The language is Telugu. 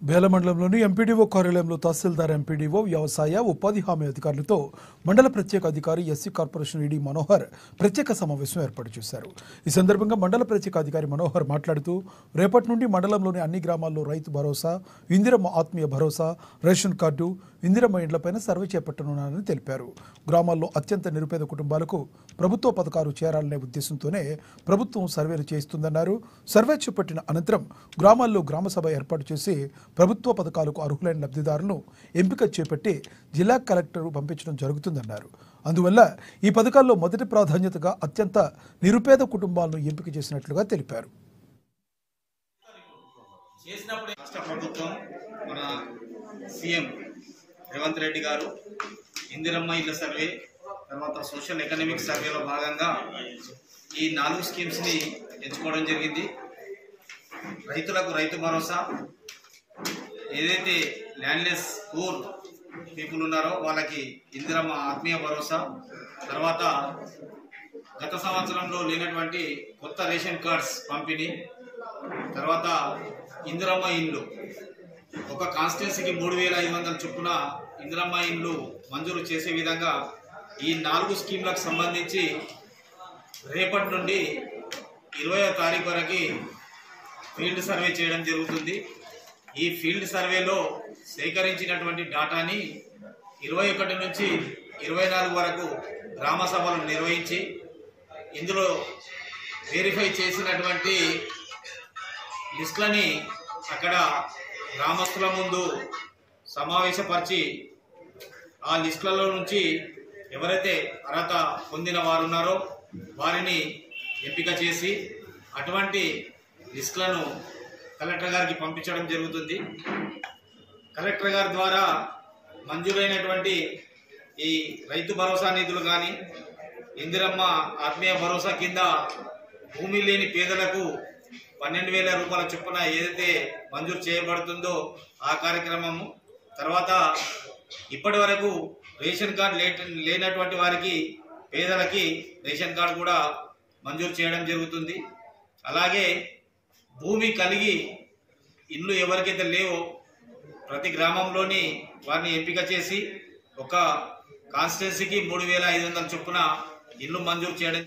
బేల మండలంలోని ఎంపీడీఓ కార్యాలయంలో తహసీల్దార్ ఎంపీడీఓ వ్యవసాయ ఉపాధి హామీ అధికారులతో మండల ప్రత్యేక అధికారి ఎస్సీ కార్పొరేషన్ ఈడీ మనోహర్ ప్రత్యేక సమావేశం ఏర్పాటు చేశారు. ఈ సందర్భంగా మండల ప్రత్యేక అధికారి మనోహర్ మాట్లాడుతూ రేపటి నుండి మండలంలోని అన్ని గ్రామాల్లో రైతు భరోసా, ఇందిరమ్మ ఆత్మీయ భరోసా, రేషన్ కార్డు, ఇందిరమ్మ ఇండ్లపైన సర్వే చేపట్టనున్నారని తెలిపారు. గ్రామాల్లో అత్యంత నిరుపేద కుటుంబాలకు ప్రభుత్వ పథకాలు చేరాలనే ఉద్దేశంతోనే ప్రభుత్వం సర్వేలు చేయిస్తుందన్నారు. సర్వే చేపట్టిన అనంతరం గ్రామాల్లో గ్రామసభ ఏర్పాటు చేసి ప్రభుత్వ పథకాలకు అర్హులైన లబ్ధిదారులను ఎంపిక చేపట్టి జిల్లా కలెక్టర్ పంపించడం జరుగుతుందన్నారు. అందువల్ల ఈ పథకాల్లో మొదటి ప్రాధాన్యతగా అత్యంత నిరుపేద కుటుంబాలను ఎంపిక చేసినట్లుగా తెలిపారు. రాష్ట్ర ప్రభుత్వం మన సీఎం రేవంత్ రెడ్డి గారు ఇందిరమ్మ ఇళ్ల సర్వే, తర్వాత సోషల్ ఎకనామిక్ సర్వేలో భాగంగా ఈ 4 స్కీమ్స్ని ఎంచుకోవడం జరిగింది. రైతులకు రైతు భరోసా, ఏదైతే ల్యాండ్లెస్ పూర్ పీపుల్ ఉన్నారో వాళ్ళకి ఇందిరమ్మ ఆత్మీయ భరోసా, తర్వాత గత సంవత్సరంలో లేనటువంటి కొత్త రేషన్ కార్డ్స్ పంపిణీ, తర్వాత ఇందిరమ్మ ఇండ్లు ఒక కాన్స్టిట్యున్సీకి 3500 చొప్పున ఇందిరమ్మ ఇండ్లు మంజూరు చేసే విధంగా ఈ 4 స్కీమ్లకు సంబంధించి రేపటి నుండి 20వ తారీఖు వరకు ఫీల్డ్ సర్వే చేయడం జరుగుతుంది. ఈ ఫీల్డ్ సర్వేలో సేకరించినటువంటి డాటాని 21 నుంచి 24 వరకు గ్రామ సభలు నిర్వహించి ఇందులో వెరిఫై చేసినటువంటి లిస్టులని అక్కడ గ్రామస్తుల ముందు సమావేశపరిచి ఆ లిస్టులలో నుంచి ఎవరైతే అర్హత పొందిన వారు ఉన్నారో వారిని ఎంపిక చేసి అటువంటి లిస్టులను కలెక్టర్ గారికి పంపించడం జరుగుతుంది. కలెక్టర్ గారి ద్వారా మంజూరైనటువంటి ఈ రైతు భరోసా నిధులు కానీ, ఇందిరమ్మ ఆత్మీయ భరోసా కింద భూమి లేని పేదలకు 12,000 రూపాయల చొప్పున ఏదైతే మంజూరు చేయబడుతుందో ఆ కార్యక్రమము, తర్వాత ఇప్పటి వరకు రేషన్ కార్డు లేనటువంటి వారికి, పేదలకి రేషన్ కార్డు కూడా మంజూరు చేయడం జరుగుతుంది. అలాగే భూమి కలిగి ఇల్లు ఎవరికైతే లేవో ప్రతి గ్రామంలోని వారిని ఎంపిక చేసి ఒక కాన్స్టిట్యున్సీకి 3500 చొప్పున ఇల్లు మంజూరు చేయడం